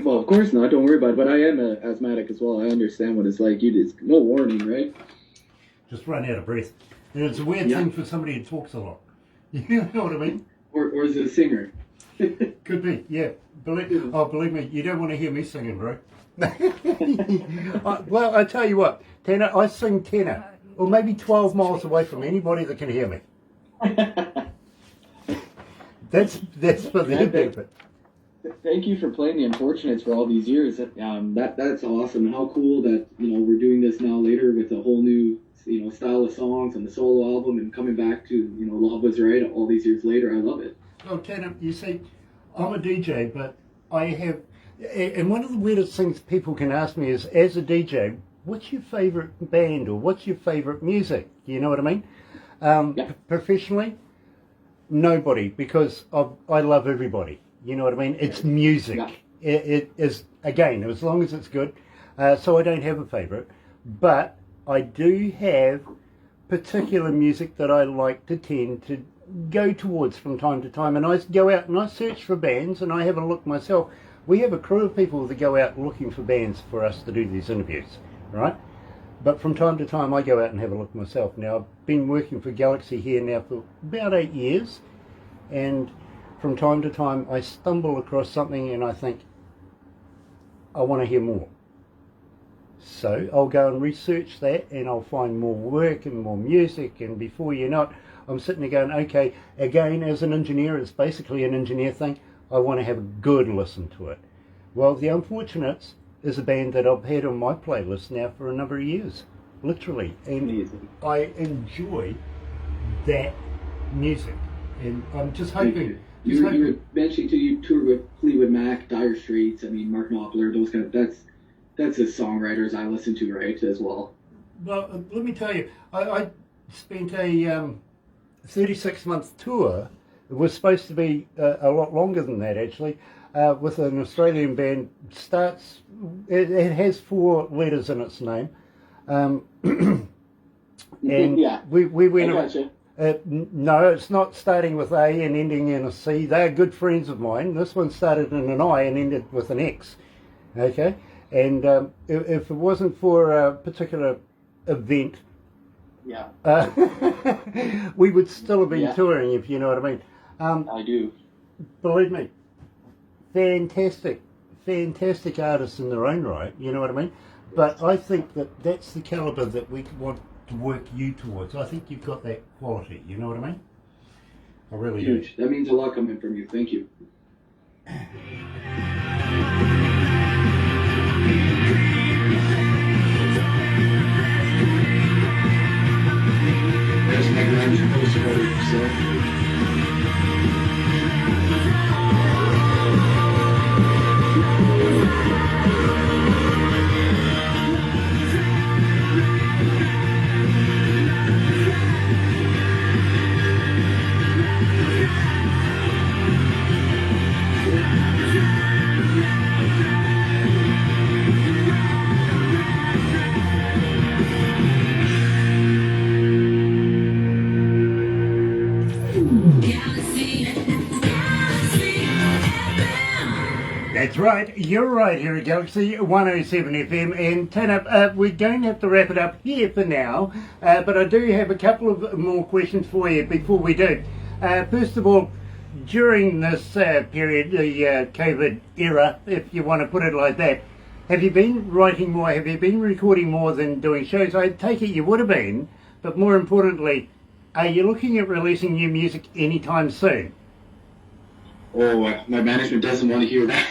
Well, of course not. Don't worry about it. But I am asthmatic as well. I understand what it's like. It's no warning, right? Just run out of breath. And it's a weird thing for somebody who talks a lot. You know what I mean? Or is it a singer? Could be, yeah. Believe me, you don't want to hear me singing, bro. Well, I tell you what, tenor, I sing tenor, or maybe 12 miles away from anybody that can hear me. That's for their benefit. Thank you for playing the Unfortunates for all these years. That's awesome. And how cool that we're doing this now later with a whole new style of songs and the solo album and coming back to Love Was Right all these years later. I love it. Oh, Tanner, you see, I'm a DJ, but I have, and one of the weirdest things people can ask me is, as a DJ, what's your favourite band or what's your favourite music? You know what I mean? Professionally, nobody, because I love everybody. You know what I mean? It's music. Yeah. It is, again, as long as it's good. So I don't have a favourite, but I do have particular music that I like to tend to go towards from time to time, and I go out and I search for bands and I have a look myself. We have a crew of people that go out looking for bands for us to do these interviews, right? But from time to time I go out and have a look myself. Now, I've been working for Galaxy here now for about 8 years, and from time to time I stumble across something and I think, I want to hear more. So I'll go and research that and I'll find more work and more music, and before you know it, I'm sitting there going, okay, again, as an engineer, it's basically an engineer thing, I want to have a good listen to it. Well, The Unfortunates is a band that I've had on my playlist now for a number of years, literally, and Amazing. I enjoy that music, and I'm just hoping... You were mentioning you toured with Fleetwood Mac, Dire Straits, Mark Knopfler, those kind of, that's the songwriters I listen to, right, as well. Well, let me tell you, I spent a 36-month tour. It was supposed to be a lot longer than that, actually, with an Australian band. It has 4 letters in its name. And Yeah, we went... I gotcha. No, it's not starting with A and ending in a C. They're good friends of mine. This one started in an I and ended with an X. Okay? And if it wasn't for a particular event, Yeah, we would still have been Yeah. touring, if you know what I mean. I do. Believe me, fantastic artists in their own right, you know what I mean? But I think that's the calibre that we want to work you towards. I think you've got that quality, you know what I mean? I really do. Huge. That means a lot coming from you. Thank you. There's my grunge poster, so. That's right, you're right here at Galaxy 107 FM, and Tanner, we're going to have to wrap it up here for now, but I do have a couple of more questions for you before we do. First of all, during this period, the COVID era, if you want to put it like that, have you been writing more, have you been recording more than doing shows? I take it you would have been, but more importantly, are you looking at releasing new music anytime soon? Oh, my management doesn't want to hear that.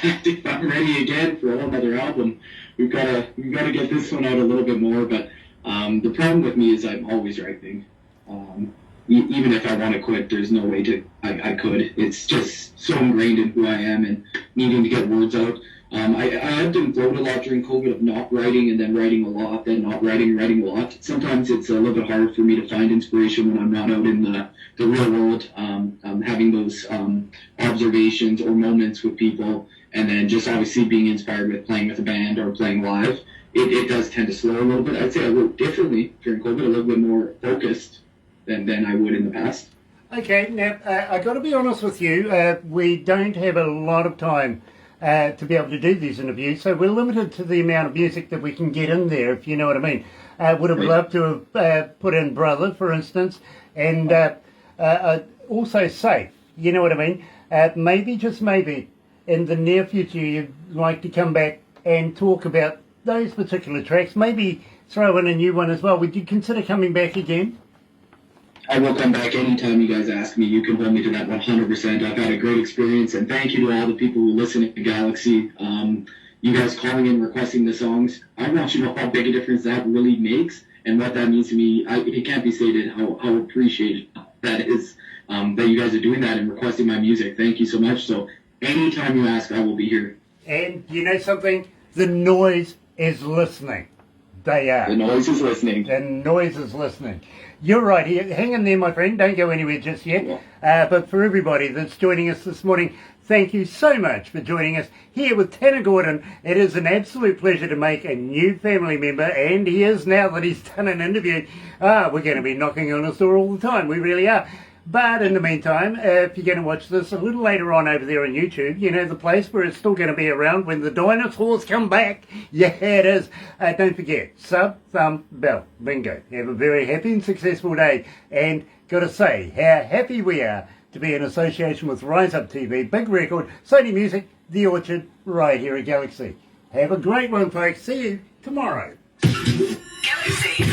I'm ready again for another album. We've got to get this one out a little bit more. But the problem with me is I'm always writing. Even if I want to quit, there's no way I could. It's just so ingrained in who I am and needing to get words out. I have been blown a lot during COVID of not writing and then writing a lot, then not writing a lot. Sometimes it's a little bit hard for me to find inspiration when I'm not out in the real world, having those observations or moments with people, and then just obviously being inspired with playing with a band or playing live. it does tend to slow a little bit. I'd say I work differently during COVID, a little bit more focused than I would in the past. Okay, now I got to be honest with you. We don't have a lot of time to be able to do these interviews, so we're limited to the amount of music that we can get in there, if you know what I mean. Would have loved to have put in Brother, for instance, and also Safe, you know what I mean. Maybe, just maybe, in the near future, you'd like to come back and talk about those particular tracks. Maybe throw in a new one as well. Would you consider coming back again? I will come back anytime you guys ask me. You can hold me to that 100%. I've had a great experience, and thank you to all the people who listen to Galaxy. You guys calling in, requesting the songs. I want you to know how big a difference that really makes and what that means to me. It can't be stated how appreciated that is, that you guys are doing that and requesting my music. Thank you so much. So anytime you ask, I will be here. And you know something? The noise is listening. They are. The noise is listening. The noise is listening. You're right. Hang in there, my friend. Don't go anywhere just yet. But for everybody that's joining us this morning, thank you so much for joining us here with Tanner Gordon. It is an absolute pleasure to make a new family member, and he is now that he's done an interview. We're going to be knocking on his door all the time. We really are. But in the meantime, if you're going to watch this a little later on over there on YouTube, you know, the place where it's still going to be around when the dinosaurs come back. Yeah, it is. Don't forget, sub, thumb, bell. Bingo. Have a very happy and successful day. And got to say how happy we are to be in association with Rise Up TV, Big Record, Sony Music, The Orchard, right here at Galaxy. Have a great one, folks. See you tomorrow. Galaxy.